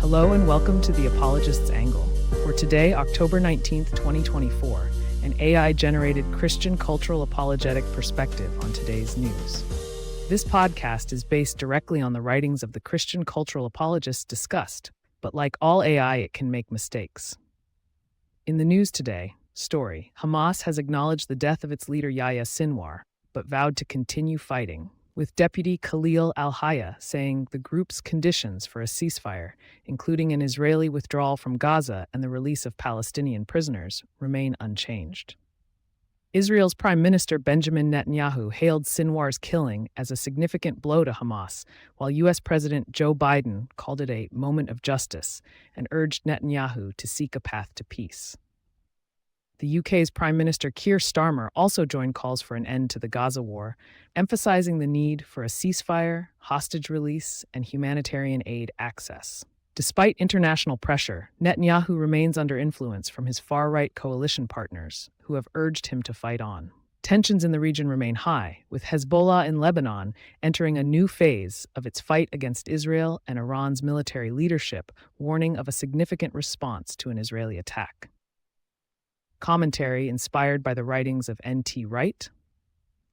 Hello and welcome to the Apologists Angle. For today, October 19th, 2024, an AI-generated Christian cultural apologetic perspective on today's news. This podcast is based directly on the writings of the Christian cultural apologists discussed, but like all AI, it can make mistakes. In the news today, story, Hamas has acknowledged the death of its leader Yahya Sinwar, but vowed to continue fighting, with Deputy Khalil al-Hayya saying the group's conditions for a ceasefire, including an Israeli withdrawal from Gaza and the release of Palestinian prisoners, remain unchanged. Israel's Prime Minister Benjamin Netanyahu hailed Sinwar's killing as a significant blow to Hamas, while U.S. President Joe Biden called it a moment of justice and urged Netanyahu to seek a path to peace. The UK's Prime Minister Keir Starmer also joined calls for an end to the Gaza war, emphasizing the need for a ceasefire, hostage release, and humanitarian aid access. Despite international pressure, Netanyahu remains under influence from his far-right coalition partners, who have urged him to fight on. Tensions in the region remain high, with Hezbollah in Lebanon entering a new phase of its fight against Israel and Iran's military leadership, warning of a significant response to an Israeli attack. Commentary inspired by the writings of N.T. Wright.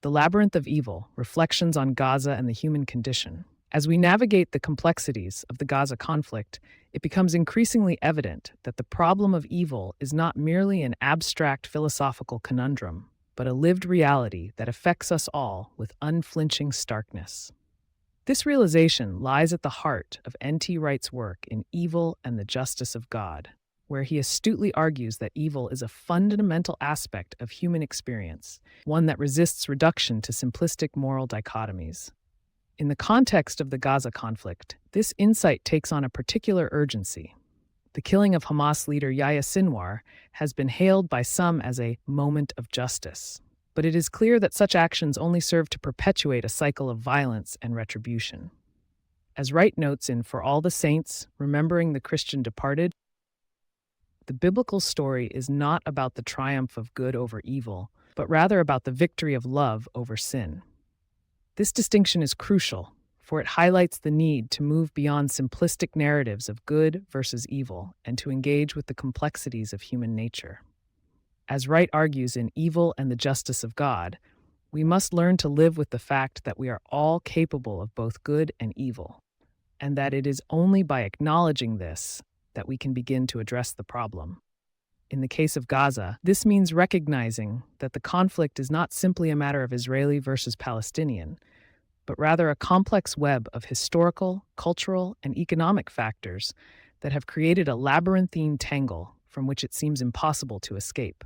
The Labyrinth of Evil, Reflections on Gaza and the Human Condition. As we navigate the complexities of the Gaza conflict, it becomes increasingly evident that the problem of evil is not merely an abstract philosophical conundrum, but a lived reality that affects us all with unflinching starkness. This realization lies at the heart of N.T. Wright's work in Evil and the Justice of God, where he astutely argues that evil is a fundamental aspect of human experience, one that resists reduction to simplistic moral dichotomies. In the context of the Gaza conflict, this insight takes on a particular urgency. The killing of Hamas leader Yahya Sinwar has been hailed by some as a moment of justice, but it is clear that such actions only serve to perpetuate a cycle of violence and retribution. As Wright notes in For All the Saints, Remembering the Christian Departed, the biblical story is not about the triumph of good over evil, but rather about the victory of love over sin. This distinction is crucial, for it highlights the need to move beyond simplistic narratives of good versus evil and to engage with the complexities of human nature. As Wright argues in Evil and the Justice of God, we must learn to live with the fact that we are all capable of both good and evil, and that it is only by acknowledging this that we can begin to address the problem. In the case of Gaza, this means recognizing that the conflict is not simply a matter of Israeli versus Palestinian, but rather a complex web of historical, cultural, and economic factors that have created a labyrinthine tangle from which it seems impossible to escape.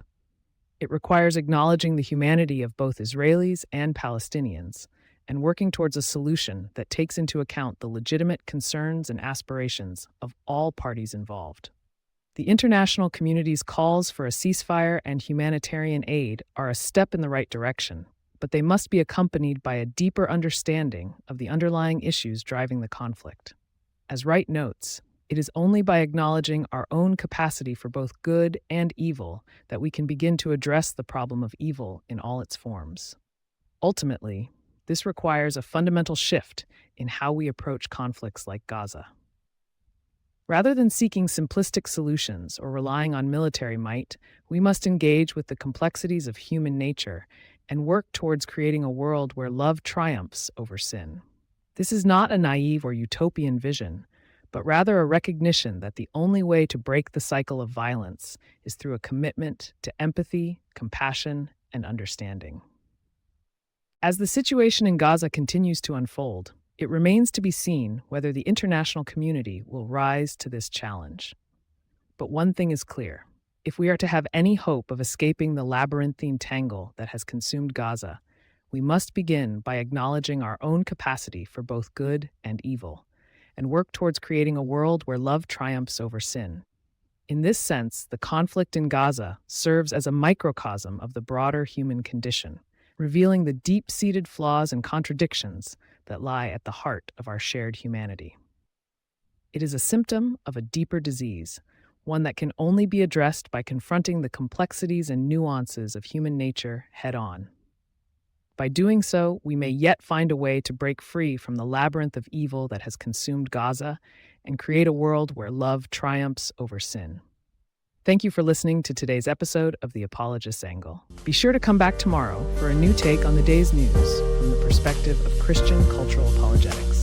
It requires acknowledging the humanity of both Israelis and Palestinians, and working towards a solution that takes into account the legitimate concerns and aspirations of all parties involved. The international community's calls for a ceasefire and humanitarian aid are a step in the right direction, but they must be accompanied by a deeper understanding of the underlying issues driving the conflict. As Wright notes, it is only by acknowledging our own capacity for both good and evil that we can begin to address the problem of evil in all its forms. Ultimately, this requires a fundamental shift in how we approach conflicts like Gaza. Rather than seeking simplistic solutions or relying on military might, we must engage with the complexities of human nature and work towards creating a world where love triumphs over sin. This is not a naive or utopian vision, but rather a recognition that the only way to break the cycle of violence is through a commitment to empathy, compassion, and understanding. As the situation in Gaza continues to unfold, it remains to be seen whether the international community will rise to this challenge. But one thing is clear. If we are to have any hope of escaping the labyrinthine tangle that has consumed Gaza, we must begin by acknowledging our own capacity for both good and evil, and work towards creating a world where love triumphs over sin. In this sense, the conflict in Gaza serves as a microcosm of the broader human condition, revealing the deep-seated flaws and contradictions that lie at the heart of our shared humanity. It is a symptom of a deeper disease, one that can only be addressed by confronting the complexities and nuances of human nature head-on. By doing so, we may yet find a way to break free from the labyrinth of evil that has consumed Gaza and create a world where love triumphs over sin. Thank you for listening to today's episode of The Apologist's Angle. Be sure to come back tomorrow for a new take on the day's news from the perspective of Christian cultural apologetics.